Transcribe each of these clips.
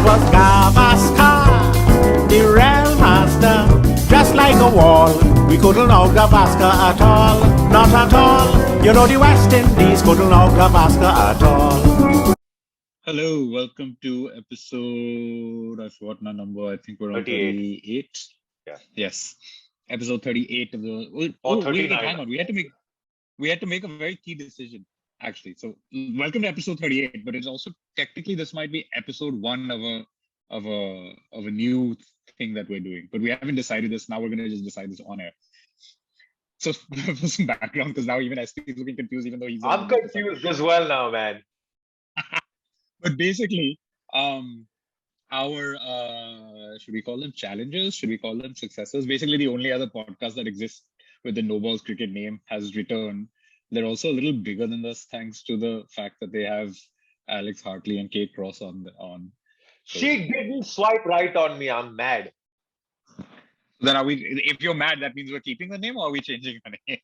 was Gavaskar, the real master. Just like a wall, we couldn't know Gavaskar at all. Not at all. You know the West Indies couldn't know Gavaskar at all. Hello, welcome to episode. I forgot my number. I think we're on 38. 38. Yeah. Yes, episode 38 of the. Or Wait, 39. hang on. We had to make a very key decision actually. So welcome to episode 38. But it's also technically this might be episode one of a new thing that we're doing. But we haven't decided this. Now we're gonna just decide this on air. So for some background, because now even SP is looking confused, even though he's. I'm confused as well now, man. But basically, our should we call them challenges? Should we call them successors? Basically, the only other podcast that exists with the No Balls Cricket name has returned. They're also a little bigger than us, thanks to the fact that they have Alex Hartley and Kate Cross on. She didn't swipe right on me. I'm mad. Then are we? If you're mad, that means we're keeping the name, or are we changing the name?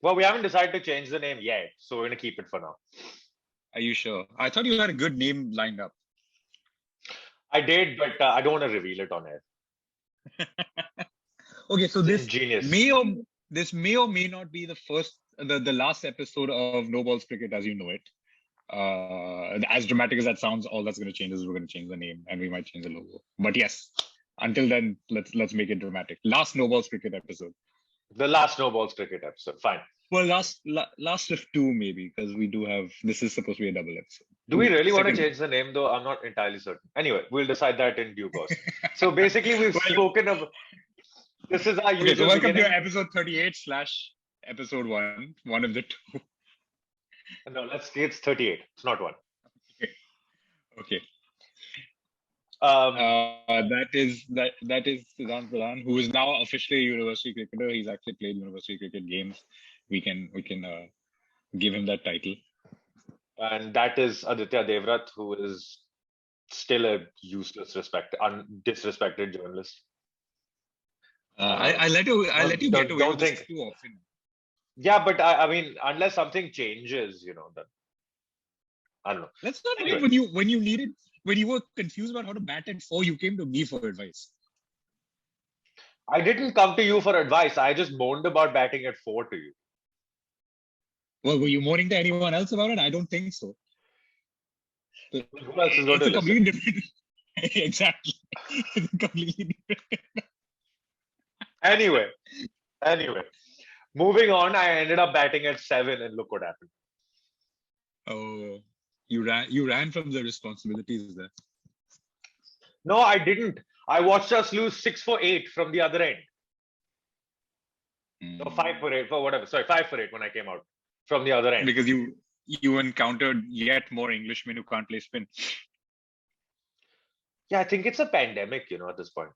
Well, we haven't decided to change the name yet, so we're gonna keep it for now. Are you sure? I thought you had a good name lined up. I did, but I don't want to reveal it on air. Okay, so this Genius. may or may not be the last episode of No Balls Cricket as you know it. As dramatic as that sounds, all that's going to change is we're going to change the name and we might change the logo. But yes, until then, let's make it dramatic. Last No Balls Cricket episode. The last No Balls Cricket episode. Fine. Well, last of two maybe, because we do have, this is supposed to be a double episode. Do we really want to change the name though? I'm not entirely certain. Anyway, we'll decide that in due course. So basically, we've spoken of. This is our usual. Okay, so welcome beginning. to episode 38 / episode one of the two. No, it's 38. It's not one. Okay. Um, That is Siddhant Pradhan, who is now officially a university cricketer. He's actually played university cricket games. We can give him that title. and that is Aditya Devrat, who is still a useless, disrespected journalist. I let you get away with this too often. Yeah, but I mean, unless something changes, then I don't know. Let's not Anyway. forget when you were confused about how to bat at 4, you came to me for advice. I didn't come to you for advice. I just moaned about batting at 4 to you. Well, were you moaning to anyone else about it? I don't think so. Who else is going It's to a completely different. Exactly. It's completely different. Anyway, moving on. I ended up batting at 7, and look what happened. Oh, you ran from the responsibilities there. No, I didn't. I watched us lose 6 for 8 from the other end. No, 5 for 8 for whatever. Sorry, 5 for 8 when I came out from the other end. Because you encountered yet more Englishmen who can't play spin. Yeah, I think it's a pandemic, at this point.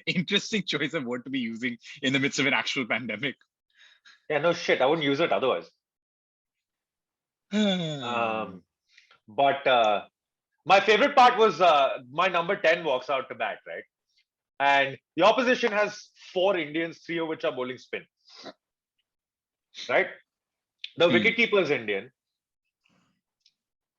Interesting choice of word to be using in the midst of an actual pandemic. Yeah, no shit. I wouldn't use it otherwise. But my favorite part was my number 10 walks out to bat, right? And the opposition has 4 Indians, 3 of which are bowling spin. Right? The wicketkeeper is Indian.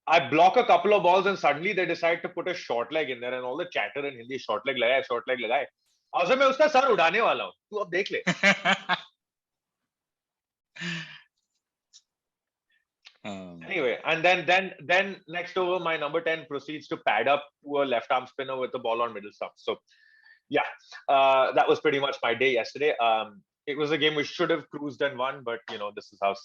I block a couple of balls and suddenly they decide to put a short leg in there and all the chatter in Hindi, short leg लगाए, short leg लगाए. Also मैं उसका sir उड़ाने वाला हूँ. तू अब देख ले. Anyway, and then next over, my number 10 proceeds to pad up to a left arm spinner with the ball on middle stump. So, yeah, that was pretty much my day yesterday. It was a game we should have cruised and won, but this is how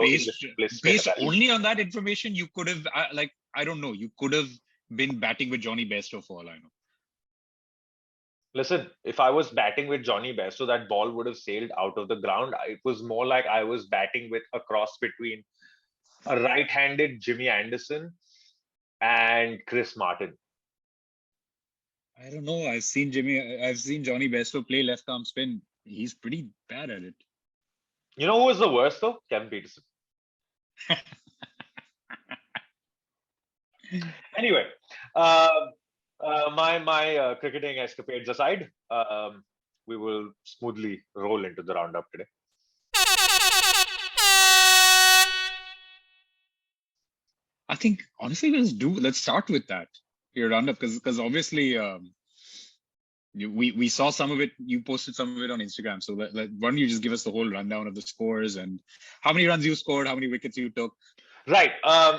based only on that information, you could have I don't know, you could have been batting with Johnny Bairstow for all I know. Listen, if I was batting with Johnny Bairstow, that ball would have sailed out of the ground. It was more like I was batting with a cross between a right-handed Jimmy Anderson and Chris Martin. I don't know. I've seen Johnny Bairstow play left arm spin. He's pretty bad at it. You know who was the worst though? Kevin Peterson. Anyway, my cricketing escapades aside, we will smoothly roll into the roundup today. I think honestly, let's start with that. Your roundup, because obviously we saw some of it. You posted some of it on Instagram. So why don't you just give us the whole rundown of the scores and how many runs you scored, how many wickets you took? Right.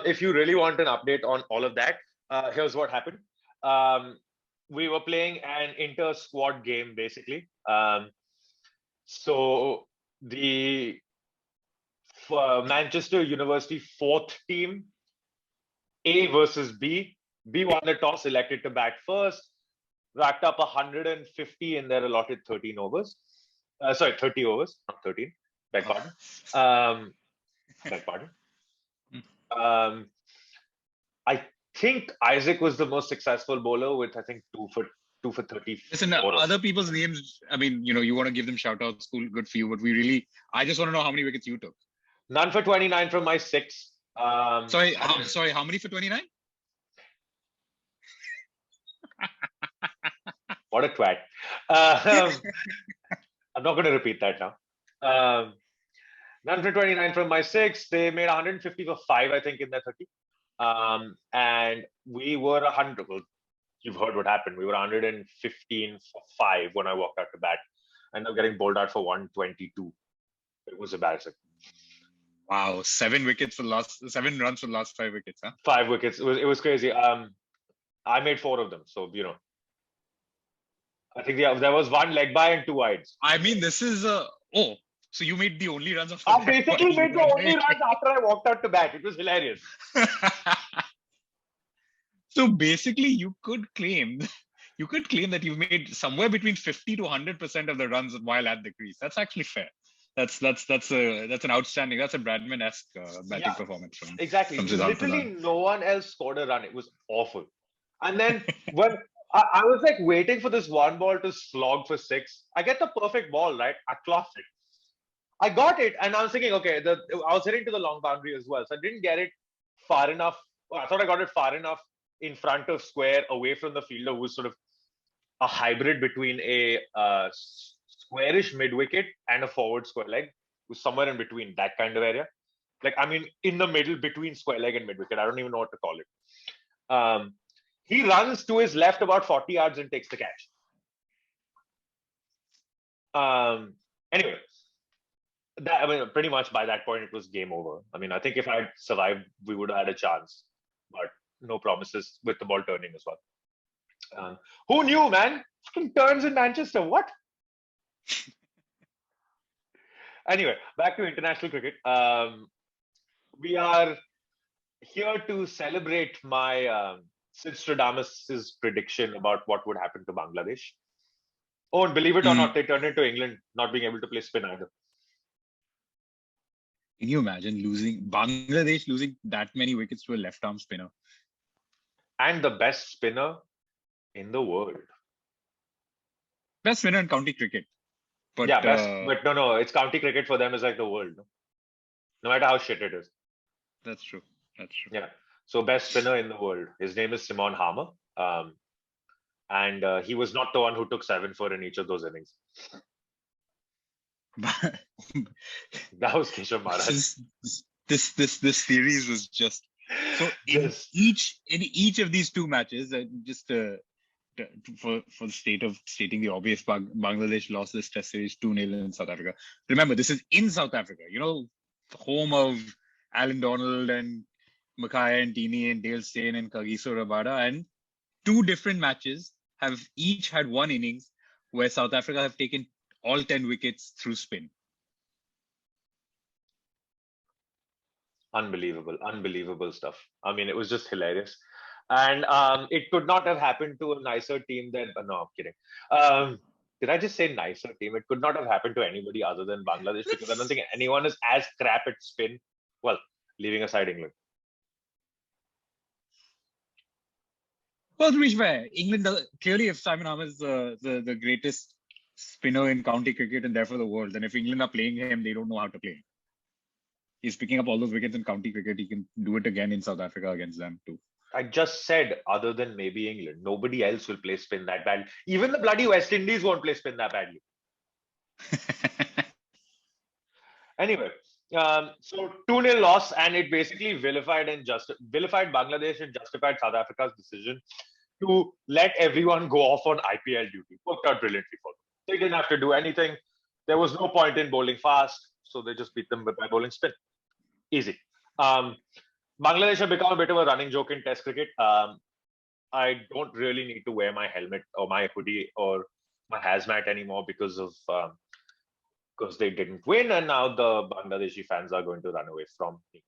If you really want an update on all of that, here's what happened. We were playing an inter-squad game, basically. So the Manchester University fourth team, A versus B. B won the toss, elected to bat first, racked up 150 in their allotted 13 overs. 30 overs, not 13. Beg pardon. Beg pardon. I think Isaac was the most successful bowler with, I think, two for 30. Listen, other people's names, I mean, you want to give them shout outs, cool, good for you. But I just want to know how many wickets you took. None for 29 from my 6. Sorry, how many for 29? What a twat. I'm not going to repeat that now. None for 29 from my 6. They made 150 for 5, I think, in their 30. And we were 100. Well, you've heard what happened. We were 115 for 5 when I walked out to bat. And I'm getting bowled out for 122. It was embarrassing. Wow, 7 runs for the last 5 wickets, huh? 5 wickets. It was crazy. I made 4 of them. So, I think there was 1 leg by and 2 wides. I mean, this is so you made the only runs of. I basically made the only runs after I walked out to bat. It was hilarious. So basically, you could claim that you've made somewhere between 50 to 100% of the runs while at the crease. That's actually fair. That's an outstanding. That's a Bradman-esque batting performance. Exactly. Literally, no one else scored a run. It was awful. And then when I was like waiting for this one ball to slog for 6, I get the perfect ball, right? I clocked it. I got it, and I was thinking, okay, I was hitting to the long boundary as well, so I didn't get it far enough. Well, I thought I got it far enough in front of square, away from the fielder, who was sort of a hybrid between a squarish mid wicket and a forward square leg, was somewhere in between that kind of area. Like, I mean, in the middle between square leg and mid wicket. I don't even know what to call it. He runs to his left about 40 yards and takes the catch. Anyway. Pretty much by that point, it was game over. I mean, I think if I had survived, we would have had a chance. But no promises with the ball turning as well. Who knew, man? Fucking turns in Manchester. What? Anyway, back to international cricket. We are here to celebrate my Sidstradamus's prediction about what would happen to Bangladesh. Oh, and believe it or not, they turned into England, not being able to play spin either. Can you imagine Bangladesh losing that many wickets to a left-arm spinner? And the best spinner in the world. Best spinner in county cricket. But, but no, it's county cricket for them is like the world. No matter how shit it is. That's true. Yeah. So best spinner in the world. His name is Simon Harmer. And he was not the one who took 7 for in each of those innings. That was Keshav Maharaj. This series was just so in each of these 2 matches, just for the stating the obvious, Bangladesh lost this test series 2-0 in South Africa. Remember, this is in South Africa, home of Alan Donald and Mackay and Tini and Dale Steyn and Kagiso Rabada, and 2 different matches have each had 1 innings where South Africa have taken all 10 wickets through spin. Unbelievable stuff. I mean, it was just hilarious. And it could not have happened to a nicer team than... No, I'm kidding. Did I just say nicer team? It could not have happened to anybody other than Bangladesh, because I don't think anyone is as crap at spin. Well, leaving aside England. Well, to be fair, England, clearly, if Simon Harmer is the greatest spinner in county cricket and therefore the world, and if England are playing him, they don't know how to play him. He's picking up all those wickets in county cricket. He can do it again in South Africa against them too. I just said, other than maybe England, nobody else will play spin that badly. Even the bloody West Indies won't play spin that badly. Anyway, So 2-0 loss, and it basically vilified Bangladesh and justified South Africa's decision to let everyone go off on IPL duty. Worked out brilliantly for them. They didn't have to do anything. There was no point in bowling fast, so they just beat them by bowling spin. Easy. Bangladesh have become a bit of a running joke in Test cricket. I don't really need to wear my helmet or my hoodie or my hazmat anymore because they didn't win, and now the Bangladeshi fans are going to run away from me.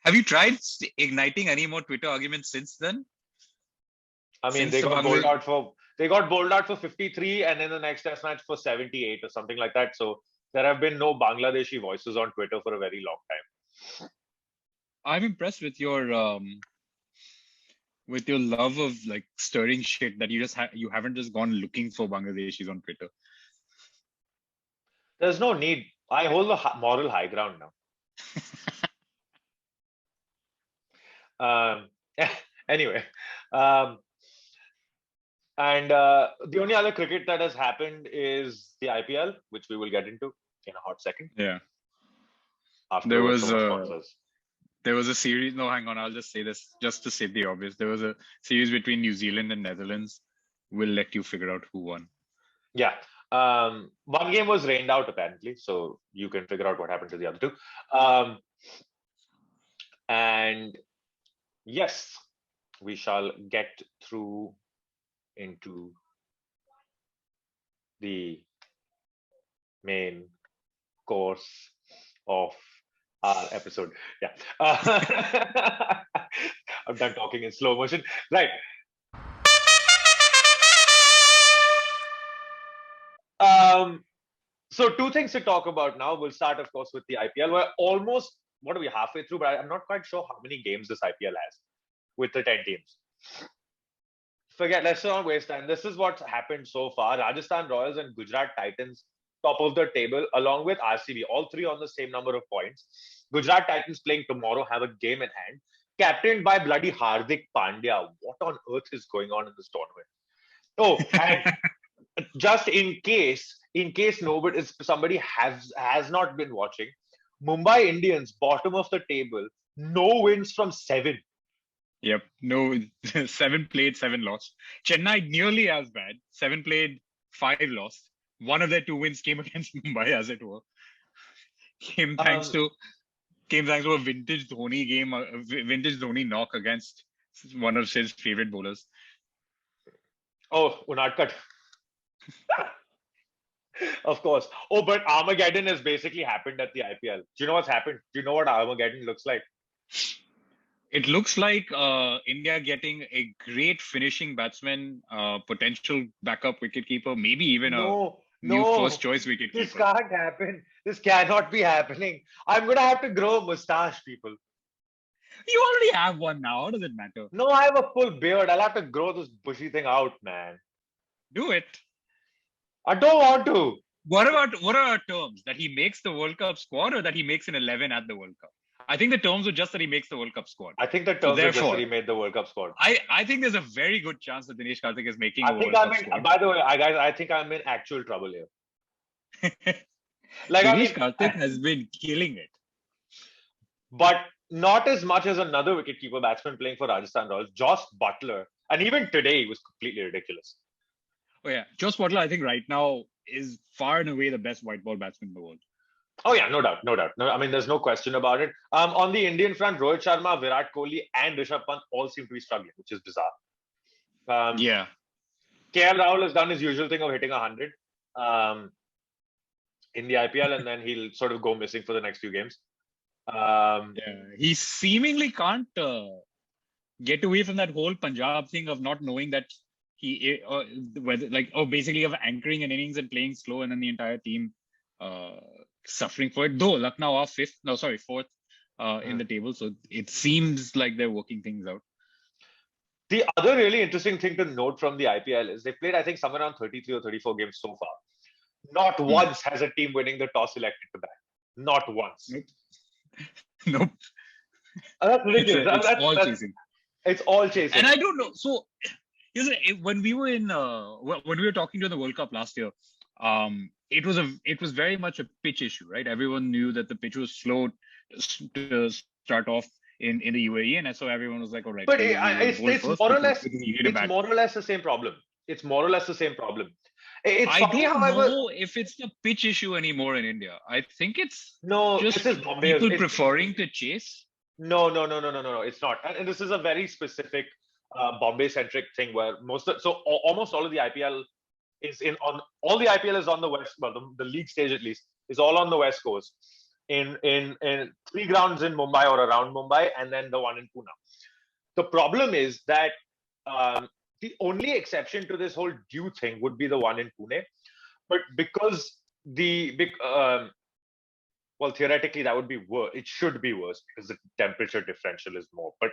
Have you tried igniting any more Twitter arguments since then? I mean, they got bowled out for 53, and then the next Test match for 78 or something like that. So there have been no Bangladeshi voices on Twitter for a very long time. I'm impressed with your love of like stirring shit that you haven't just gone looking for Bangladeshis on Twitter. There's no need. I hold the moral high ground now. Anyway, and the only other cricket that has happened is the IPL, which we will get into in a hot second. Yeah. After there was a series. No, hang on. I'll just say this just to say the obvious. There was a series between New Zealand and Netherlands. We'll let you figure out who won. Yeah. One game was rained out apparently, so you can figure out what happened to the other two. And yes, we shall get through into the main course of our episode. Yeah. I'm done talking in slow motion. Right. So two things to talk about now. We'll start, of course, with the IPL. We're almost, what are we, halfway through? But I'm not quite sure how many games this IPL has with the 10 teams. Let's not waste time. This is what's happened so far. Rajasthan Royals and Gujarat Titans, top of the table, along with RCB, all three on the same number of points. Gujarat Titans playing tomorrow, have a game in hand, captained by bloody Hardik Pandya. What on earth is going on in this tournament? Oh, and just in case somebody has not been watching, Mumbai Indians, bottom of the table, no wins from 7. Yep, no, 7 played, 7 lost. Chennai nearly as bad. 7 played, 5 lost. One of their 2 wins came against Mumbai, as it were. Came thanks to a vintage Dhoni game, a vintage Dhoni knock against one of his favorite bowlers. Oh, Unadkat. Of course. Oh, but Armageddon has basically happened at the IPL. Do you know what's happened? Do you know what Armageddon looks like? It looks like India getting a great finishing batsman, potential backup wicketkeeper, maybe even a new first choice wicketkeeper. This can't happen. This cannot be happening. I'm going to have to grow a mustache, people. You already have one now. How does it matter? No, I have a full beard. I'll have to grow this bushy thing out, man. Do it. I don't want to. What are our terms? That he makes the World Cup squad or that he makes an 11 at the World Cup? I think the terms were just that he makes the World Cup squad. I think the terms are just that he made the World Cup squad. I think there's a very good chance that Dinesh Karthik is making a World Cup squad. By the way, guys, I think I'm in actual trouble here. Dinesh Karthik has been killing it. But not as much as another wicketkeeper batsman playing for Rajasthan Royals, Josh Butler. And even today, he was completely ridiculous. Oh, yeah. Josh Butler, I think right now is far and away the best white ball batsman in the world. Oh, yeah, no doubt. No, I mean, there's no question about it. On the Indian front, Rohit Sharma, Virat Kohli, and Rishabh Pant all seem to be struggling, which is bizarre. Yeah. KL Rahul has done his usual thing of hitting 100 in the IPL, and then he'll sort of go missing for the next few games. He seemingly can't get away from that whole Punjab thing of not knowing that basically of anchoring an innings and playing slow, and then the entire team suffering for it. Though Lucknow are fourth in the table, so it seems like they're working things out. The other really interesting thing to note from the IPL is they played, I think, somewhere around 33 or 34 games so far. Not once has a team winning the toss elected to bat. Not once. Nope. That's ridiculous. It's all chasing. It's all chasing. And I don't know. So when we were talking during the World Cup last year, it was very much a pitch issue, right? Everyone knew that the pitch was slow to start off in the UAE, and so everyone was like, all right, But we will bowl it's first more or because less it's easy to bat. more or less the same problem. It's more or less the same problem. It's I funny, don't however. know if it's the pitch issue anymore in India. I think it's No, just this is Bombay. people preferring to chase. No. It's not. And this is a very specific Bombay-centric thing where almost all of the IPL is all the IPL is on the west. Well, the league stage at least is all on the west coast. In 3 grounds in Mumbai or around Mumbai, and then the one in Pune. The problem is that the only exception to this whole due thing would be the one in Pune, but because well, theoretically that would be worse. It should be worse because the temperature differential is more. But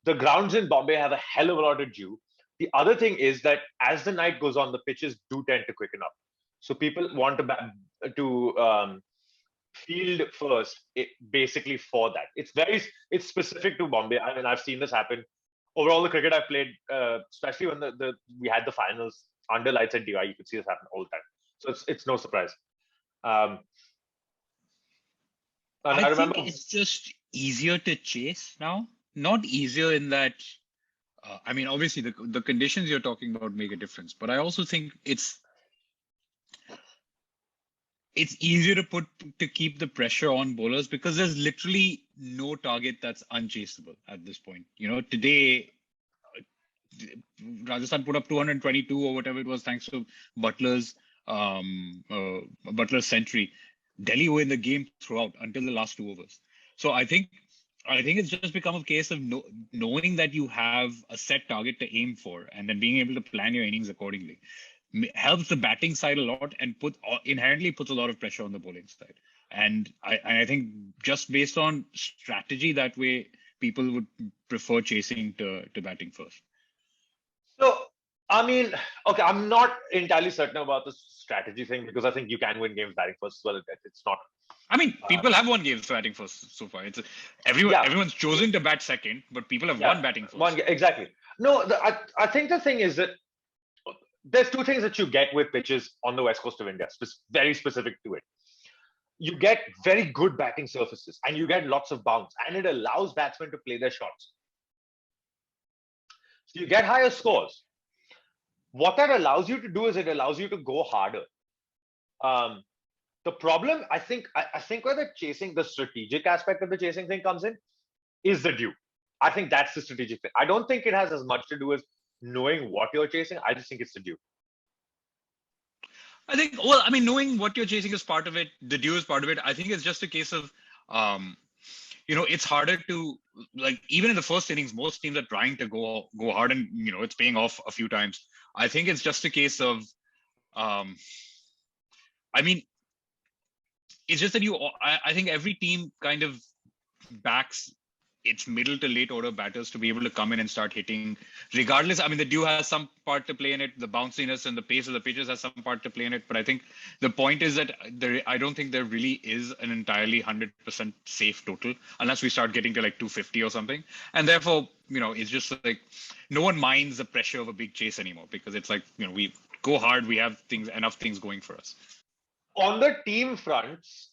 the grounds in Bombay have a hell of a lot of dew. The other thing is that as the night goes on, the pitches do tend to quicken up. So people want to field first, basically for that. It's specific to Bombay. I mean, I've seen this happen over all the cricket I've played, especially when we had the finals under lights at DI. You could see this happen all the time. So it's no surprise. And I remember think it's just easier to chase now. Not easier in that. I mean, obviously the conditions you're talking about make a difference, but I also think it's easier to keep the pressure on bowlers because there's literally no target that's unchaseable at this point. You know, today Rajasthan put up 222 or whatever it was thanks to Butler's century. Delhi were in the game throughout until the last 2 overs. So I think it's just become a case of knowing that you have a set target to aim for and then being able to plan your innings accordingly. Helps the batting side a lot and inherently puts a lot of pressure on the bowling side. And I think just based on strategy, that way people would prefer chasing to batting first. So, I mean, okay, I'm not entirely certain about the strategy thing because I think you can win games batting first as well. It's not. I mean, people have won games batting first so far. Everyone's chosen to bat second, but people have won batting first. Exactly. No, I think the thing is that there's 2 things that you get with pitches on the west coast of India, very specific to it. You get very good batting surfaces and you get lots of bounce, and it allows batsmen to play their shots. So you get higher scores. What that allows you to do is it allows you to go harder. The problem, I think where the strategic aspect of the chasing thing comes in is the dew. I think that's the strategic thing. I don't think it has as much to do with knowing what you're chasing. I just think it's the dew. I think, knowing what you're chasing is part of it. The dew is part of it. I think it's just a case of, it's harder to, like, even in the first innings, most teams are trying to go hard and, it's paying off a few times. I think it's just a case of, it's just that I think every team kind of backs its middle to late order batters to be able to come in and start hitting regardless. I mean, the dew has some part to play in it. The bounciness and the pace of the pitches has some part to play in it. But I think the point is that I don't think there really is an entirely 100% safe total unless we start getting to like 250 or something. And therefore, it's just like no one minds the pressure of a big chase anymore because it's like, we go hard. We have enough things going for us. On the team fronts,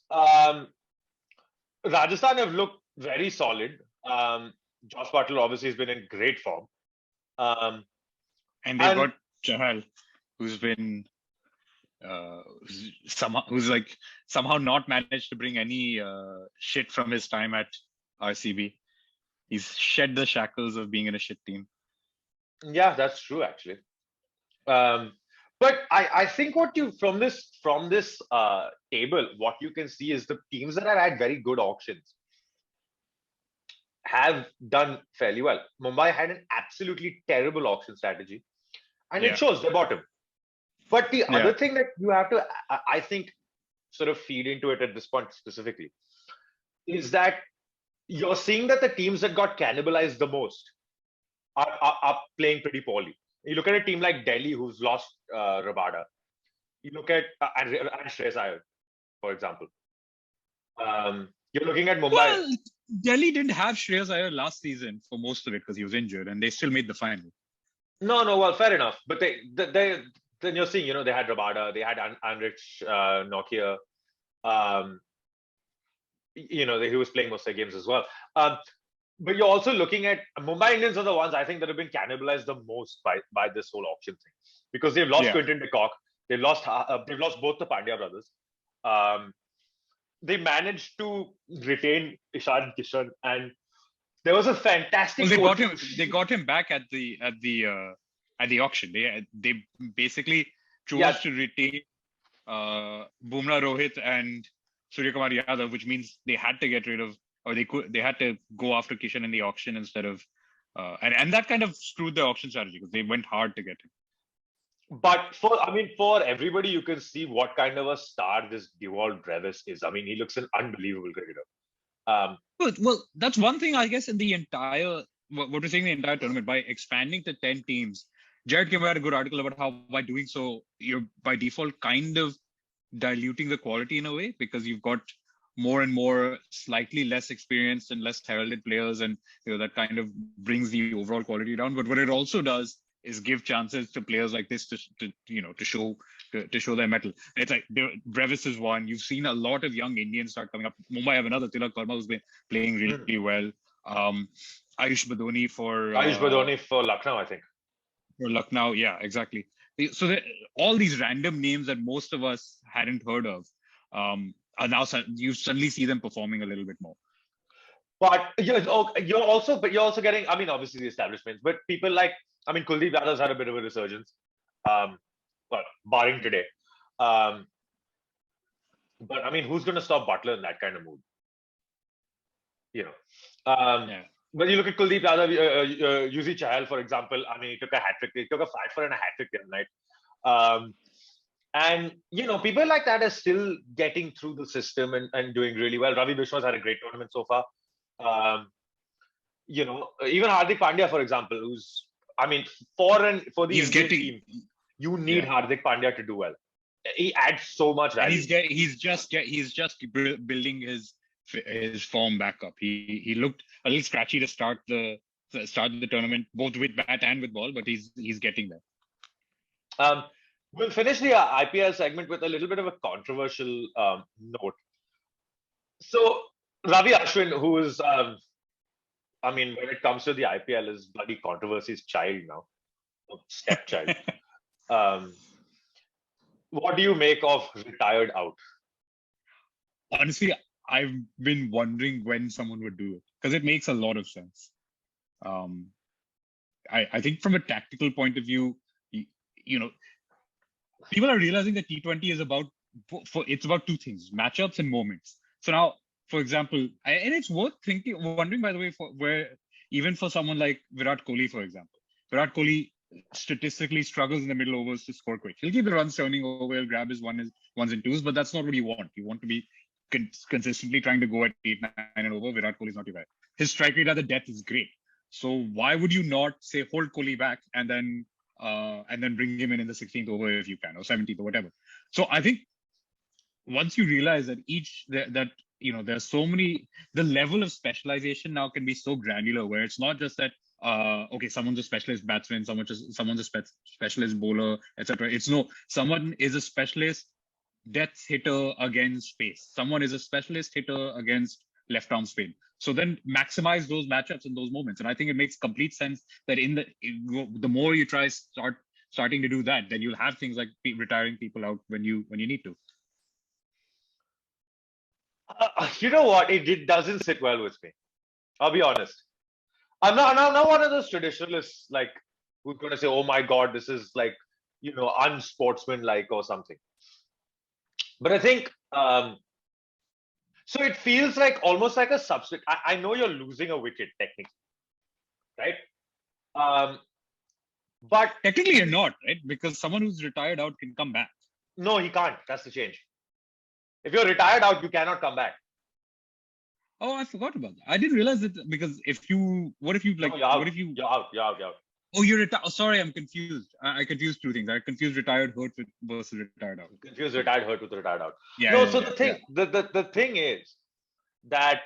Rajasthan have looked very solid. Josh Butler obviously has been in great form. And they've got Chahal, who's been somehow not managed to bring any shit from his time at RCB. He's shed the shackles of being in a shit team. Yeah, that's true actually. But I think from this table, what you can see is the teams that have had very good auctions have done fairly well. Mumbai had an absolutely terrible auction strategy, and it shows the bottom. But the other thing that you have to, I think, sort of feed into it at this point specifically, is that you're seeing that the teams that got cannibalized the most are playing pretty poorly. You look at a team like Delhi, who's lost Rabada. You look at and Shreyas Iyer, for example. You're looking at Mumbai. Well, Delhi didn't have Shreyas Iyer last season for most of it because he was injured, and they still made the final. No. Well, fair enough. But then you're seeing, they had Rabada, they had Anrich Nokia. He was playing most of the games as well. But you're also looking at Mumbai Indians are the ones I think that have been cannibalized the most by this whole auction thing, because they've lost Quinton de Kock, they've lost both the Pandya brothers. They managed to retain Ishan Kishan, and there was a fantastic. Well, they got him back at the auction. They basically chose to retain Bumrah, Rohit, and Suryakumar Yadav, which means they had to get rid of, or they had to go after Kishan in the auction instead of, and that kind of screwed the auction strategy because they went hard to get him. But for everybody, you can see what kind of a star this Dewald Brevis is. I mean, he looks an unbelievable cricketer. Well, that's one thing, I guess, in the entire, what we're saying, the entire tournament, by expanding to 10 teams, Jared Kimber had a good article about how by doing so, you're by default kind of diluting the quality in a way, because you've got more and more slightly less experienced and less heralded players, and that kind of brings the overall quality down. But what it also does is give chances to players like this to show their mettle. It's like Brevis is one. You've seen a lot of young Indians start coming up. Mumbai have another Tilak Verma who's been playing really well. Ayush Badoni for Lucknow, I think. For Lucknow, yeah, exactly. So all these random names that most of us hadn't heard of are now you suddenly see them performing a little bit more. But you're also getting, obviously the establishments, but people like, Kuldeep Yadav's had a bit of a resurgence, barring today. But who's going to stop Butler in that kind of mood? When you look at Kuldeep Yadav, Yuzi Chahal, for example, he took a hat trick. He took a 5 and a hat trick the other night. And people like that are still getting through the system and doing really well. Ravi Bishwa's had a great tournament so far. Even Hardik Pandya, for example, who's, for the Indian team, you need Hardik Pandya to do well. He adds so much value. And he's just building his form back up. He looked a little scratchy to start the tournament, both with bat and with ball, but he's getting there. We'll finish the IPL segment with a little bit of a controversial note. So Ravi Ashwin, who is when it comes to the IPL, is bloody controversy's child now, stepchild. What do you make of retired out? Honestly, I've been wondering when someone would do it, because it makes a lot of sense. I think from a tactical point of view, people are realizing that T20 is it's about two things: matchups and moments. So now, for example, and it's worth wondering, by the way, even for someone like Virat Kohli, for example, Virat Kohli statistically struggles in the middle overs to score quick. He'll keep the runs turning over, he'll grab his ones and twos, but that's not what you want. You want to be consistently trying to go at 8, 9 and over. Virat Kohli is not too bad. His strike rate at the death is great. So why would you not say hold Kohli back and then bring him in the 16th over if you can, or 17th or whatever. So I think once you realize that there's so many, the level of specialization now can be so granular, where it's not just that someone's a specialist batsman, someone's a specialist bowler, etc. It's no, someone is a specialist death hitter against pace. Someone is a specialist hitter against left arm spin. So then maximize those matchups in those moments. And I think it makes complete sense that the more you starting to do that, then you'll have things like retiring people out when you need to. You know what? It doesn't sit well with me. I'll be honest. I'm not one of those traditionalists like who's going to say, "Oh my God, this is like unsportsmanlike or something." But I think so. It feels like almost like a substitute. I know you're losing a wicket technically, right? But technically you're not, right? Because someone who's retired out can come back. No, he can't. That's the change. If you're retired out, you cannot come back. Oh, I forgot about that. I didn't realize that, because what if you're out. Oh, you're retired. Oh, sorry, I'm confused. I confused two things. I confused retired hurt versus retired out. Confused retired hurt with retired out. Yeah. No, yeah, so yeah, the thing is that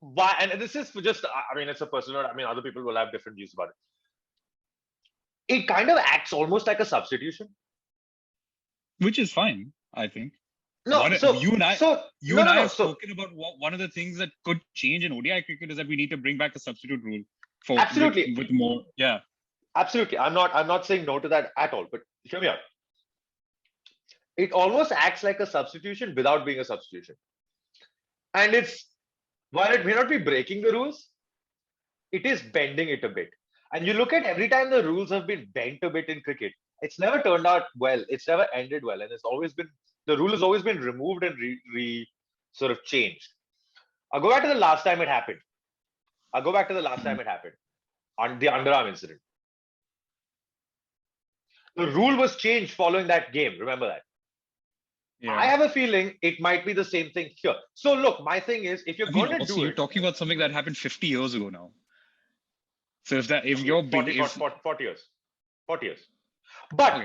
why, and this is just, it's a personal note. Other people will have different views about it. it kind of acts almost like a substitution. Which is fine, I think. No, you and I have So spoken about one of the things that could change in ODI cricket is that we need to bring back a substitute rule for absolutely with more. Yeah, absolutely. I'm not saying no to that at all. But hear me out. It almost acts like a substitution without being a substitution. And it's while it may not be breaking the rules, it is bending it a bit. And you look at every time the rules have been bent a bit in cricket, it's never turned out well. It's never ended well, and it's always been the rule has always been removed and sort of changed. I'll go back to the last time it happened. On the underarm incident. The rule was changed following that game. Remember that. yeah. I have a feeling it might be the same thing here. So look, my thing is, if you're going to do you're it, talking about something that happened 50 years ago now. So if you're 40 years, 40 years. But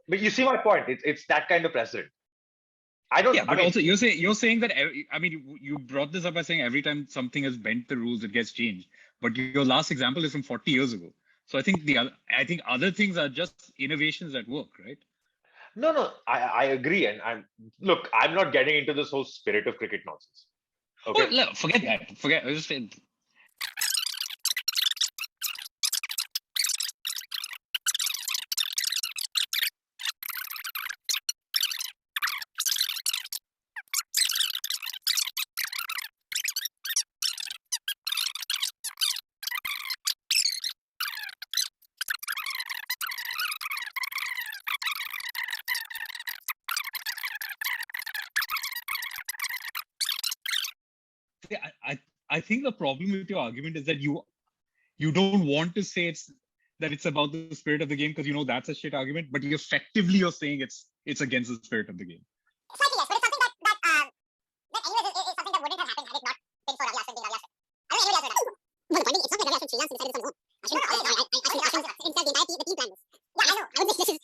you see my point. It's that kind of precedent. Also you're saying that you brought this up by saying every time something has bent the rules, it gets changed. But your last example is from 40 years ago. So I think other things are just innovations that work, right? No, I agree. And I'm not getting into this whole spirit of cricket nonsense. Okay. No, forget that. I was just saying. I think the problem with your argument is that you don't want to say it's about the spirit of the game because that's a shit argument, but you're saying it's against the spirit of the game. Slightly yes, but it's something that anyways is something that wouldn't have happened had it not been for Ravi Ashwin being Ravi Ashwin. I don't know anybody else would have. No, the point is, it's not like Ravi Ashwin freelance decided this on his own. Ashwin instead the entire team planned this. Yeah, I know. This is a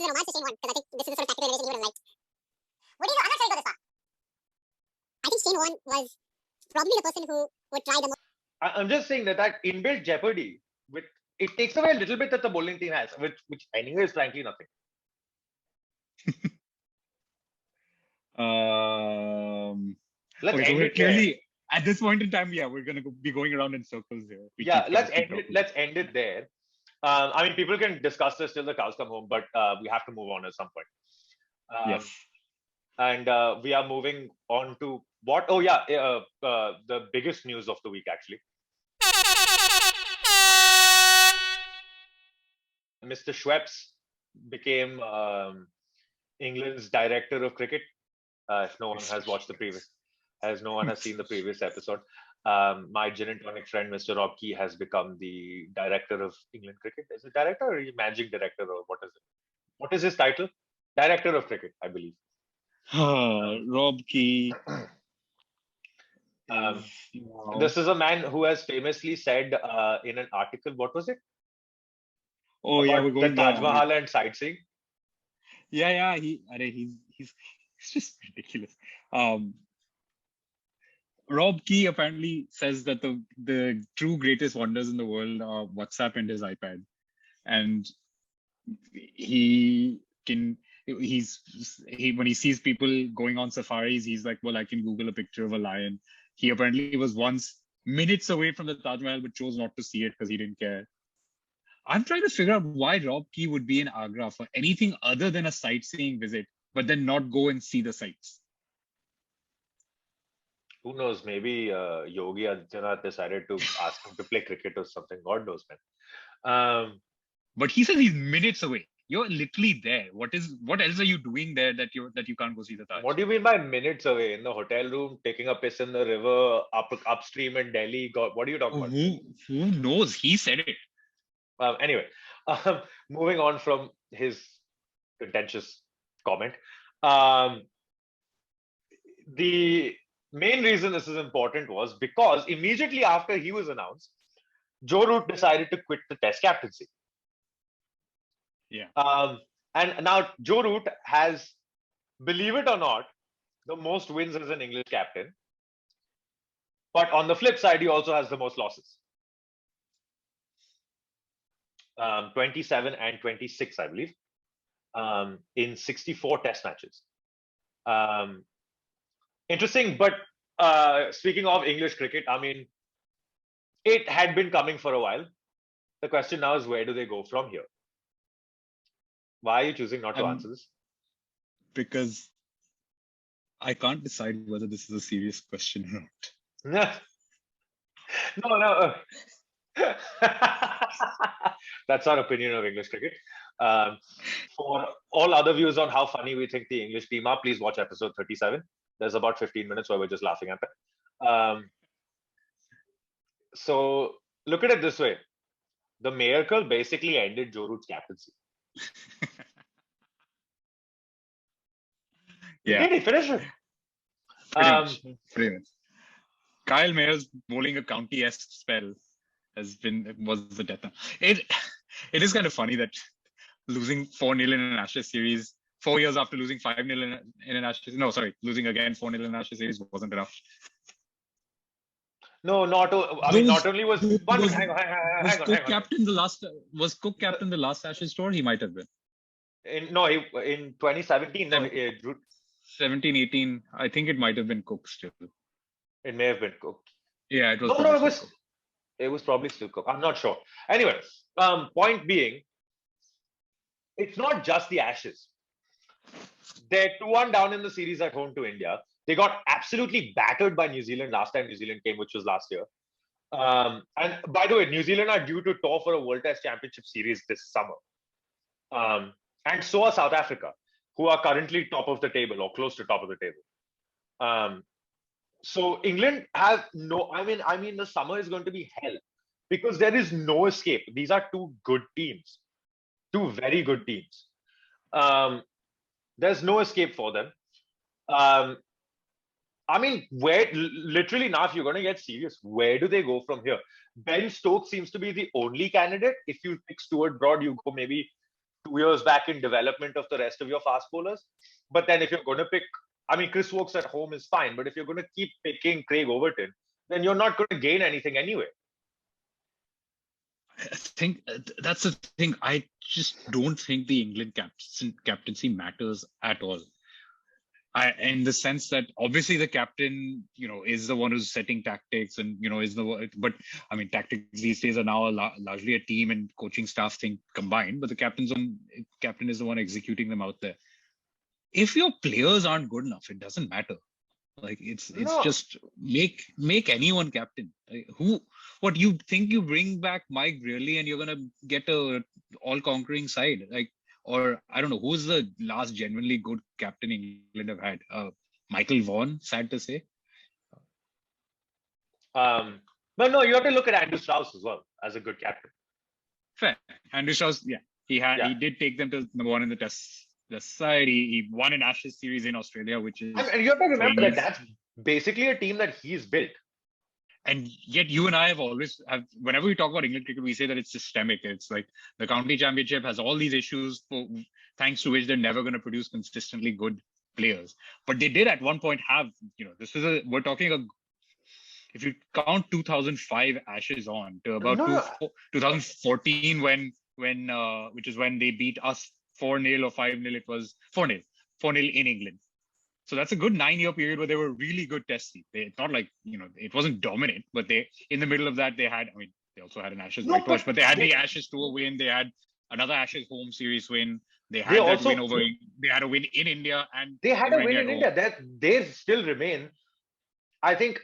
romance to Shane one because I think this is the sort of tactical innovation you would have liked. What do you know? I'm not sure you go this far. I think Shane one was probably the person who would try the most. I'm just saying that inbuilt jeopardy it takes away a little bit that the bowling team has, which anyway is frankly nothing. Clearly, at this point in time, we're going to be going around in circles here. Let's end it there. People can discuss this till the cows come home, but we have to move on at some point. Yes. And we are moving on to what? Oh yeah, the biggest news of the week actually. Mr. Schweppes became England's director of cricket. If no one has watched no one has seen the previous episode, my gin and tonic friend, Mr. Rob Key, has become the director of England cricket. Is it director or managing director or what is it? What is his title? Director of cricket, I believe. Rob Key. This is a man who has famously said in an article, what was it? Oh yeah, we're going the Taj Mahal and sightseeing. Yeah. He's just ridiculous. Rob Key apparently says that the true greatest wonders in the world are WhatsApp and his iPad, and when he sees people going on safaris, he's like, well, I can Google a picture of a lion. He apparently was once minutes away from the Taj Mahal but chose not to see it because he didn't care. I'm trying to figure out why Rob Key would be in Agra for anything other than a sightseeing visit, but then not go and see the sights. Who knows? Maybe Yogi Adityanath decided to ask him to play cricket or something. God knows, man. But he says he's minutes away. You're literally there. What else are you doing there that you can't go see the Taj? What do you mean by minutes away? In the hotel room, taking a piss in the river, upstream in Delhi? God, what are you talking about? Who knows? He said it. Anyway, moving on from his contentious comment. The main reason this is important was because immediately after he was announced, Joe Root decided to quit the Test captaincy. Yeah. And now Joe Root has, believe it or not, the most wins as an English captain. But on the flip side, he also has the most losses. 27 and 26, I believe, in 64 test matches. Interesting, but speaking of English cricket, I mean, it had been coming for a while. The question now is, where do they go from here? Why are you choosing not to answer this? Because I can't decide whether this is a serious question or not. No. That's our opinion of English cricket. For all other views on how funny we think the English team are, please watch episode 37. There's about 15 minutes where we're just laughing at it. So look at it this way. The miracle basically ended Joe Root's captaincy. Yeah. He finished it. Pretty much. Kyle Mayer's bowling a county-esque spell was the death. It is kind of funny that losing 4-0 in an Ashes series 4 years after losing 5-0 in an Ashes. No, sorry, losing again 4-0 in an Ashes series wasn't enough. No, not only was one. Hang on. Was Cook captain the last Ashes tour? He might have been. In 2017, no, 17, 18. I think it might have been Cook still. It may have been Cook. Yeah, it was. No, it was probably still Cook. I'm not sure. Anyway, point being, it's not just the Ashes. They're 2-1 down in the series at home to India. They got absolutely battered by New Zealand last time New Zealand came, which was last year. And by the way, New Zealand are due to tour for a World Test Championship series this summer. And so are South Africa, who are currently top of the table or close to top of the table. So England have no, I mean, the summer is going to be hell because there is no escape. These are two good teams, two very good teams. There's no escape for them. I mean, where literally now, if you're going to get serious, where do they go from here? Ben Stokes seems to be the only candidate. If you pick Stuart Broad, you go maybe 2 years back in development of the rest of your fast bowlers. But then if you're going to pick, I mean, Chris Woakes at home is fine. But if you're going to keep picking Craig Overton, then you're not going to gain anything anyway. I think that's the thing. I just don't think the England captaincy matters at all. In the sense that obviously the captain, is the one who's setting tactics and, but I mean, tactics these days are now largely a team and coaching staff thing combined, but the captain is the one executing them out there. If your players aren't good enough, it doesn't matter. Like it's just make anyone captain. What you think you bring back Mike Greeley and you're going to get a all conquering side. Or I don't know, who's the last genuinely good captain England have had? Michael Vaughan, sad to say. But no, you have to look at Andrew Strauss as well as a good captain. Fair. Andrew Strauss, yeah. He did take them to number one in the test side. He won an Ashes series in Australia, which is... And you have to remember that that's basically a team that he's built. And yet you and I whenever we talk about England cricket, we say that it's systemic. It's like the county championship has all these issues thanks to which they're never going to produce consistently good players. But they did at one point have, we're talking if you count 2005 Ashes on to about 2014 when which is when they beat us 4-0 or 5-0, it was 4-0 in England. So that's a good 9-year period where they were really good test team. It's not like, it wasn't dominant, but in the middle of that, they also had an Ashes whitewash, but they had the Ashes tour win. They had another Ashes home series win. They had a win in India. And they had a win in India. They still remain. I think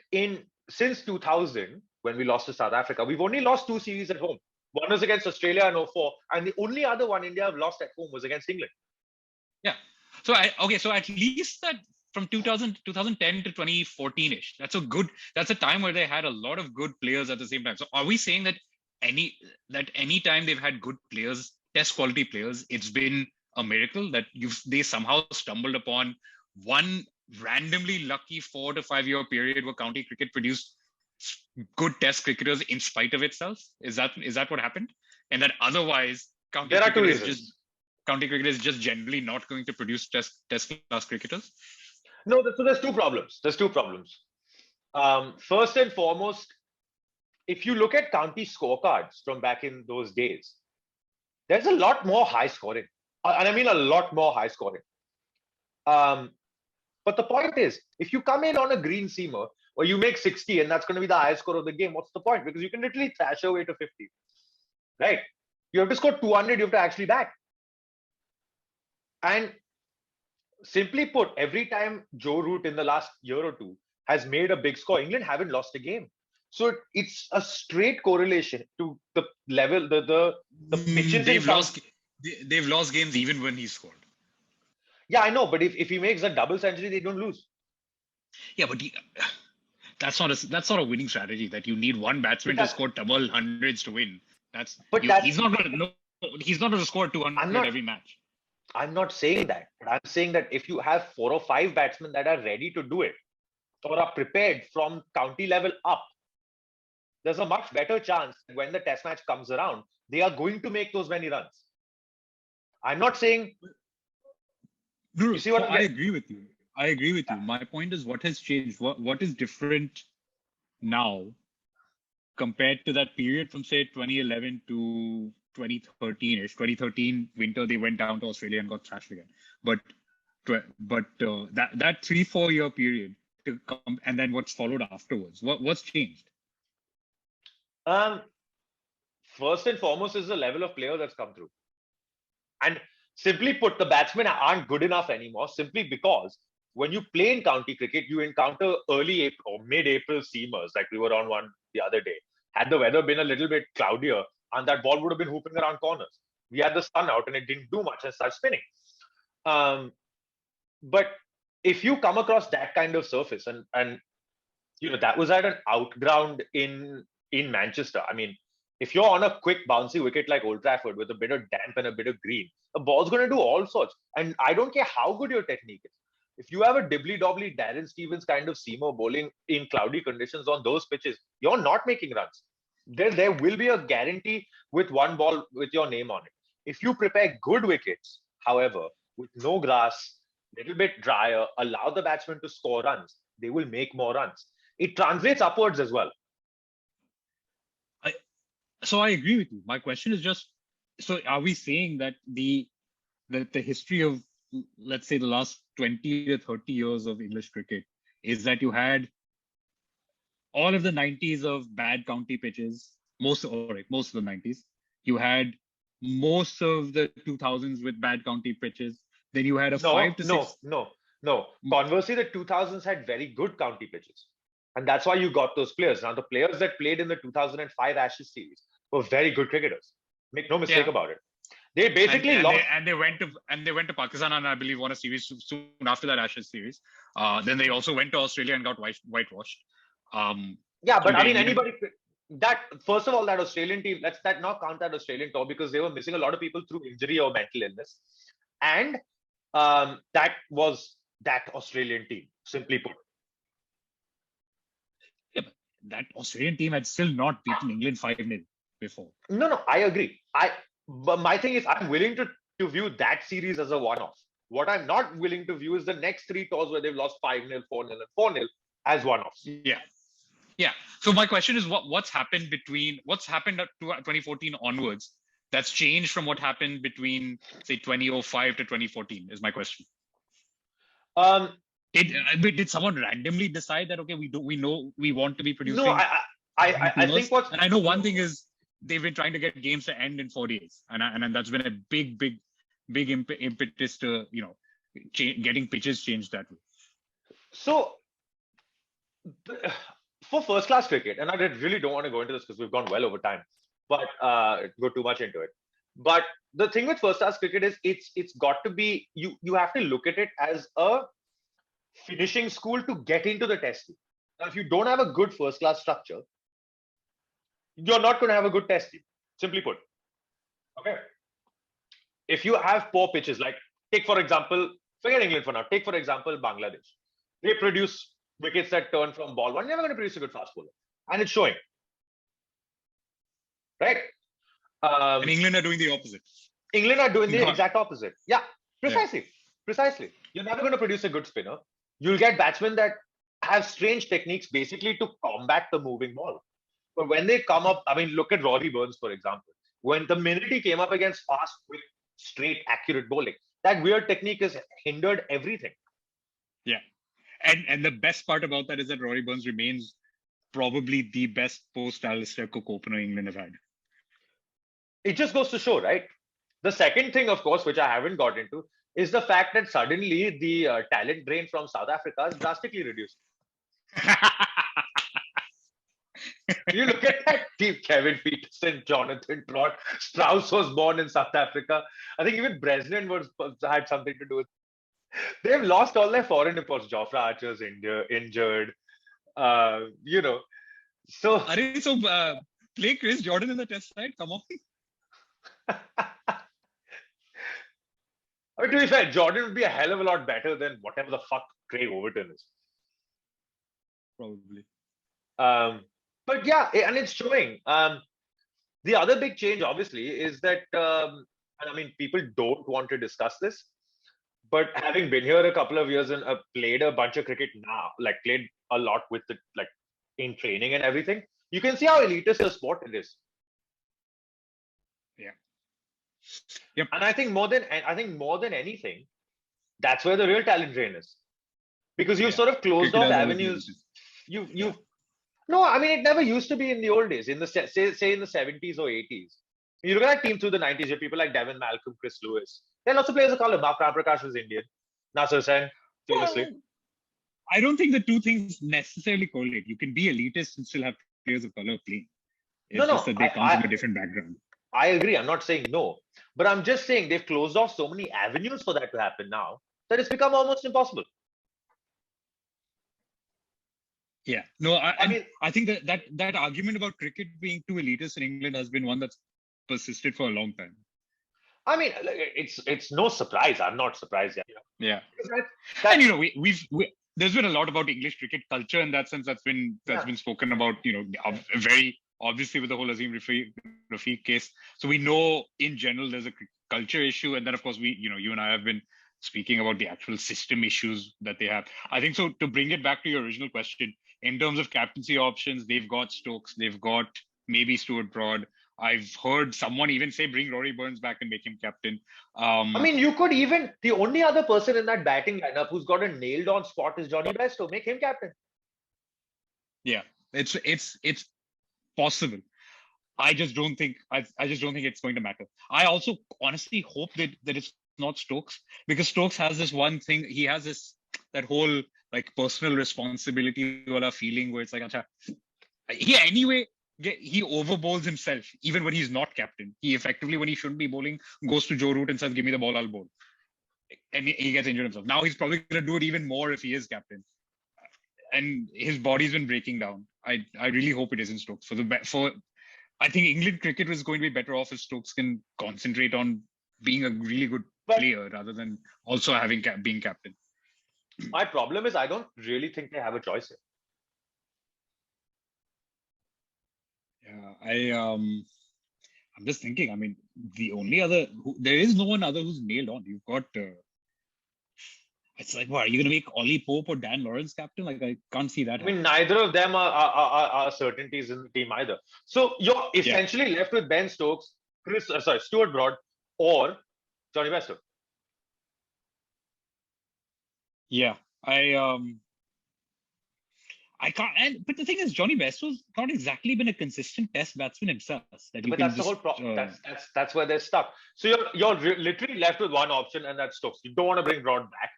since 2000, when we lost to South Africa, we've only lost 2 series at home. One was against Australia in 2004, and the only other one India have lost at home was against England. Yeah. So at least that from 2010 to 2014-ish, that's a time where they had a lot of good players at the same time. So are we saying that any time they've had good players, test quality players, it's been a miracle that they somehow stumbled upon one randomly lucky 4 to 5 year period where county cricket produced good test cricketers in spite of itself? Is that what happened? And that otherwise county cricket is just generally not going to produce test class cricketers? No, so there's two problems. First and foremost, if you look at county scorecards from back in those days, there's a lot more high scoring, and I mean a lot more high scoring. But the point is, if you come in on a green seamer or you make 60 and that's going to be the highest score of the game, what's the point? Because you can literally thrash your way to 50, right? You have to score 200, you have to actually bat. And simply put, every time Joe Root in the last year or two has made a big score, England haven't lost a game. So it's a straight correlation to the level, the pitches. They've lost games even when he scored. Yeah, I know, but if he makes a double century, they don't lose. Yeah, but that's not a winning strategy. That you need one batsman to score double hundreds to win. He's not going to score 200 every match. I'm not saying that, but I'm saying that if you have 4 or 5 batsmen that are ready to do it or are prepared from county level up, there's a much better chance that when the test match comes around, they are going to make those many runs. I'm not saying. No, I agree with you. My point is, what has changed? What is different now compared to that period from, say, 2011 to 2013-ish? 2013 winter, they went down to Australia and got thrashed again. But that 3-4 year period to come, and then what's followed afterwards? What's changed? First and foremost is the level of player that's come through. And simply put, the batsmen aren't good enough anymore, simply because when you play in county cricket, you encounter early April or mid-April seamers, like we were on one the other day. Had the weather been a little bit cloudier, and that ball would have been hooping around corners. We had the sun out and it didn't do much and started spinning. But if you come across that kind of surface, and that was at an outground in Manchester. I mean, if you're on a quick bouncy wicket like Old Trafford with a bit of damp and a bit of green, the ball's going to do all sorts. And I don't care how good your technique is. If you have a dibbly-dobbly Darren Stevens kind of seamer bowling in cloudy conditions on those pitches, you're not making runs. There will be a guarantee with one ball with your name on it. If you prepare good wickets, however, with no grass, little bit drier, allow the batsman to score runs, they will make more runs. It translates upwards as well. So I agree with you. My question is just, so are we saying that the history of, let's say, the last 20 to 30 years of English cricket is that you had all of the 90s of bad county pitches, most of the 90s. You had most of the 2000s with bad county pitches. Then you had 5 to 6. No. Conversely, the 2000s had very good county pitches. And that's why you got those players. Now, the players that played in the 2005 Ashes series were very good cricketers. Make no mistake about it. They basically lost. They went to Pakistan and I believe won a series soon after that Ashes series. Then they also went to Australia and got whitewashed. But I mean, anybody that, first of all, that Australian team, let's not count that Australian tour because they were missing a lot of people through injury or mental illness. And that was that Australian team, simply put. Yeah, but that Australian team had still not beaten England 5-0 before. No, I agree. But my thing is, I'm willing to view that series as a one-off. What I'm not willing to view is the next 3 tours where they've lost 5-0, 4-0, and 4-0 as one-offs. Yeah. So my question is, what's happened up to 2014 onwards that's changed from what happened between, say, 2005 to 2014 is my question. Did someone randomly decide that, okay, we want to be producing? No, I think and I know one thing is they've been trying to get games to end in 4 days, and that's been a big impetus to getting pitches changed that way. So for first class cricket, and I really don't want to go into this because we've gone well over time, but go too much into it. But the thing with first class cricket is it's got to be, you have to look at it as a finishing school to get into the test team. Now, if you don't have a good first class structure, you're not going to have a good test team, simply put. Okay. If you have poor pitches, like take for example, forget England for now, take for example Bangladesh. They produce wickets that turn from ball one. You're never going to produce a good fast bowler, and it's showing. Right? And England are doing the opposite. England are doing the exact opposite. Yeah, precisely. You're never going to produce a good spinner. You'll get batsmen that have strange techniques basically to combat the moving ball. But when they come up, I mean, look at Rory Burns, for example. when the minute he came up against fast, quick, straight, accurate bowling, that weird technique has hindered everything. Yeah. And the best part about that is that Rory Burns remains probably the best post-Alistair Cook opener England have had. It just goes to show, right? The second thing, of course, which I haven't got into, is the fact that suddenly the talent drain from South Africa is drastically reduced. You look at that team: Kevin Peterson, Jonathan Trott. Strauss was born in South Africa. I think even Bresnan had something to do with it. They've lost all their foreign imports. Jofra Archer's injured. So play Chris Jordan in the test side. Come on. I mean, to be fair, Jordan would be a hell of a lot better than whatever the fuck Craig Overton is. Probably. But yeah, and it's showing. The other big change, obviously, is that, and I mean, people don't want to discuss this, but having been here a couple of years and played a bunch of cricket now, like played a lot with the, like, in training and everything, you can see how elitist a sport it is. Yeah. Yep. And I think more than anything, that's where the real talent drain is, because you've sort of closed off avenues. No, I mean, it never used to be in the old days, in the say in the 70s or 80s. You look at that team through the 90s, you have people like Devin Malcolm, Chris Lewis. There are lots of players of color. Mark Prakash was Indian. Nasser Hussain, famously. Well, I don't think the two things necessarily correlate. You can be elitist and still have players of color playing. It's just that they come from a different background. I agree. I'm not saying no. But I'm just saying they've closed off so many avenues for that to happen now that it's become almost impossible. Yeah, no, I think that argument about cricket being too elitist in England has been one that's persisted for a long time. I mean, it's no surprise. I'm not surprised yet. Yeah, and we've there's been a lot about English cricket culture in that sense that's been spoken about. Very obviously with the whole Azim Rafiq case. So we know in general there's a culture issue, and then of course you and I have been speaking about the actual system issues that they have. I think so. To bring it back to your original question, in terms of captaincy options, they've got Stokes, they've got maybe Stuart Broad. I've heard someone even say bring Rory Burns back and make him captain. I mean, you could even, the only other person in that batting lineup who's got a nailed on spot is Johnny Bairstow. Make him captain. Yeah, it's possible. I just don't think it's going to matter. I also honestly hope that it's not Stokes, because Stokes has this one thing. He has that whole like personal responsibility wala feeling where it's like, he over bowls himself even when he's not captain. He effectively, when he shouldn't be bowling, goes to Joe Root and says, "Give me the ball, I'll bowl," and he gets injured himself. Now he's probably going to do it even more if he is captain. And his body's been breaking down. I really hope it isn't Stokes. I think England cricket is going to be better off if Stokes can concentrate on being a really good player rather than also being captain. My problem is I don't really think they have a choice here. Yeah, I'm just thinking. I mean, the only other there is no one other who's nailed on. You've got. It's like, what are you going to make Ollie Pope or Dan Lawrence captain? Like, I can't see that. I mean, neither of them are certainties in the team either. So you're essentially left with Ben Stokes, Stuart Broad, or Johnny Bairstow. Yeah, I can't. But the thing is, Johnny Bairstow's not exactly been a consistent Test batsman himself. But that's the whole problem. That's where they're stuck. So you're literally left with one option, and that's Stokes. You don't want to bring Broad back,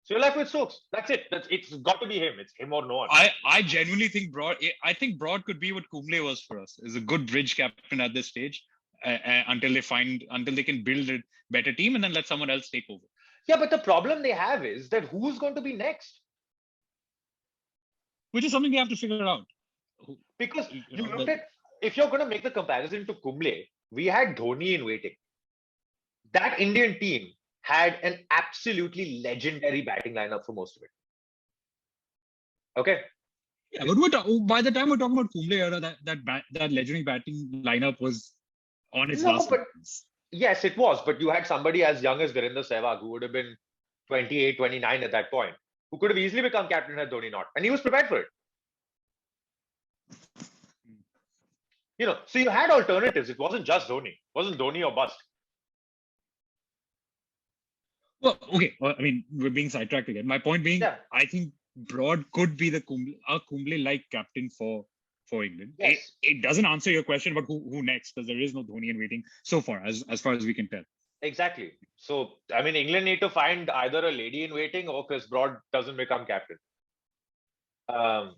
so you're left with Stokes. That's it. It's got to be him. It's him or no one. I genuinely think Broad. I think Broad could be what Kumble was for us. Is a good bridge captain at this stage until they can build a better team and then let someone else take over. Yeah, but the problem they have is that who's going to be next? Which is something they have to figure out. Because you looked at, if you're going to make the comparison to Kumble, we had Dhoni in waiting. That Indian team had an absolutely legendary batting lineup for most of it. Okay. Yeah, but by the time we're talking about Kumble era, that legendary batting lineup was on its last. Yes, it was. But you had somebody as young as Virender Sehwag, who would have been 28, 29 at that point, who could have easily become captain had Dhoni not. And he was prepared for it. So you had alternatives. It wasn't just Dhoni. It wasn't Dhoni or bust. Well, okay. Well, I mean, we're being sidetracked again. My point being, Yeah. I think Broad could be a Kumble-like captain for England. Yes. It doesn't answer your question about who next, because there is no Dhoni in waiting so far, as far as we can tell. Exactly. So, I mean, England need to find either a lady in waiting or Chris Broad doesn't become captain. I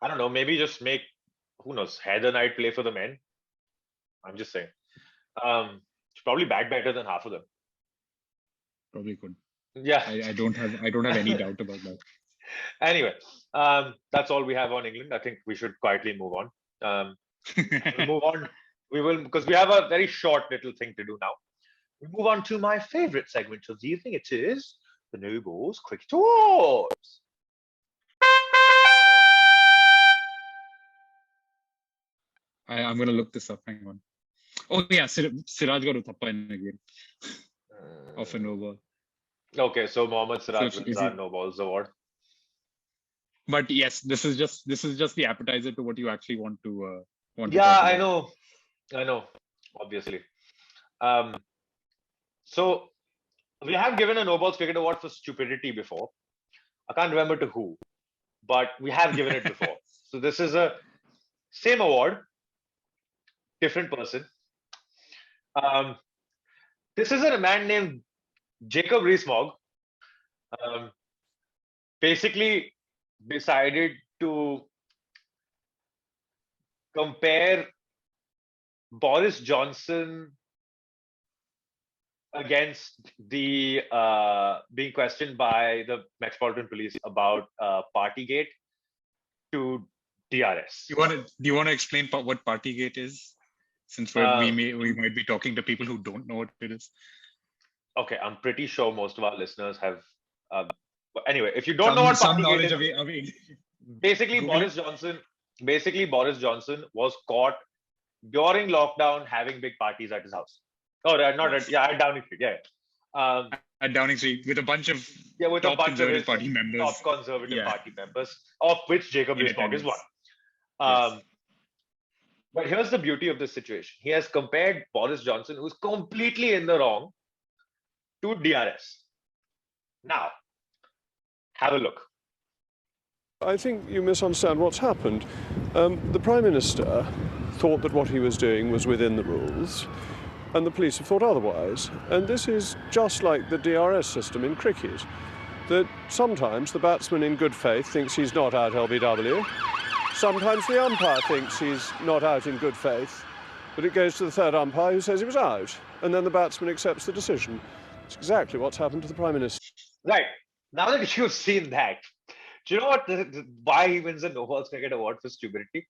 don't know. Maybe just make, who knows, Heather Knight play for the men. I'm just saying. Should probably bat better than half of them. Probably could. Yeah. I don't have any doubt about that. Anyway, that's all we have on England. I think we should quietly move on. We'll move on. We will, because we have a very short little thing to do now. We move on to my favorite segment of the evening. It is the No Balls Cricket Awards. I'm going to look this up. Hang on. Oh, yeah. Siraj got Uthappa in again. Off a no ball. Okay, so Mohammad Siraj So wins our No Balls Award. But yes, this is just the appetizer to what you actually want to Yeah, talk I about. know. Obviously. So we have given a No Balls Cricket Award for stupidity before. I can't remember to who, but we have given it before. So this is a same award, different person. This is a man named Jacob Rees-Mogg. Basically decided to compare Boris Johnson against the being questioned by the Metropolitan Police about Partygate to DRS. Do you want to explain what Partygate is? Since we might be talking to people who don't know what it is. Okay, I'm pretty sure most of our listeners have. Anyway, if you don't know what some Partygate knowledge is, of it. basically Google Boris Johnson was caught during lockdown having big parties at his house. Oh, not at Downing Street. Yeah. At Downing Street with a bunch of with a top bunch Conservative of Party members. top Conservative Party members, of which Jacob Rees-Mogg is one. Yes. But here's the beauty of this situation. He has compared Boris Johnson, who's completely in the wrong, to DRS. Now, have a look. I think you misunderstand what's happened. The Prime Minister thought that what he was doing was within the rules, and the police have thought otherwise. And this is just like the DRS system in cricket, that sometimes the batsman in good faith thinks he's not out LBW, sometimes the umpire thinks he's not out in good faith, but it goes to the third umpire who says he was out, and then the batsman accepts the decision. It's exactly what's happened to the Prime Minister. Right. Now that you've seen that, do you know what why he wins the No Balls Cricket Award for stupidity?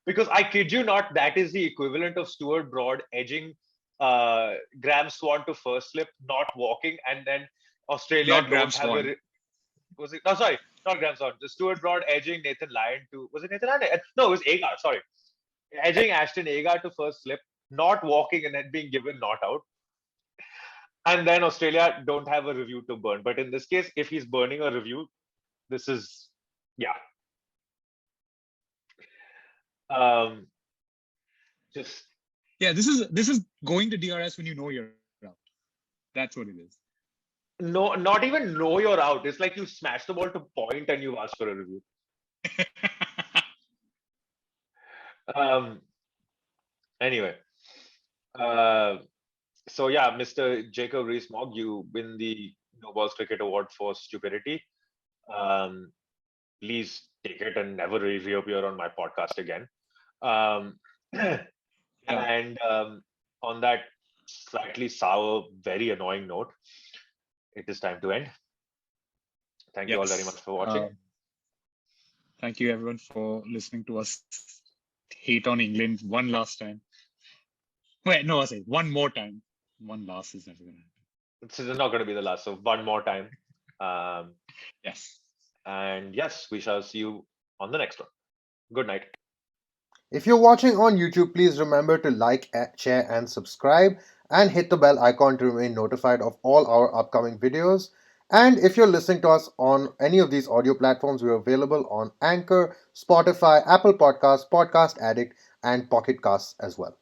Because I kid you not, that is the equivalent of Stuart Broad edging Graham Swan to first slip, not walking, and then Australia Not Graham Swan. Was it? No, sorry, not Graham Swan. The Stuart Broad edging Nathan Lyon to, was it Nathan Lyon? No, it was Agar. Sorry, edging Ashton Agar to first slip, not walking, and then being given not out. And then Australia don't have a review to burn. But in this case, if he's burning a review, this is, yeah. Just. Yeah, this is going to DRS when you know you're out. That's what it is. No, not even know you're out. It's like you smash the ball to point and you ask for a review. Anyway. So yeah, Mr. Jacob Rees-Mogg, you win the No Balls Cricket Award for stupidity. Please take it and never reappear on my podcast again. And on that slightly sour, very annoying note, it is time to end. Thank you all very much for watching. Thank you everyone for listening to us hate on England one last time. Wait, no, I say one more time. One last is never going to happen. This is not going to be the last, so one more time. Yes. And yes, we shall see you on the next one. Good night. If you're watching on YouTube, please remember to like, share and subscribe, and hit the bell icon to remain notified of all our upcoming videos. And if you're listening to us on any of these audio platforms, we're available on Anchor, Spotify, Apple Podcasts, Podcast Addict, and Pocket Casts as well.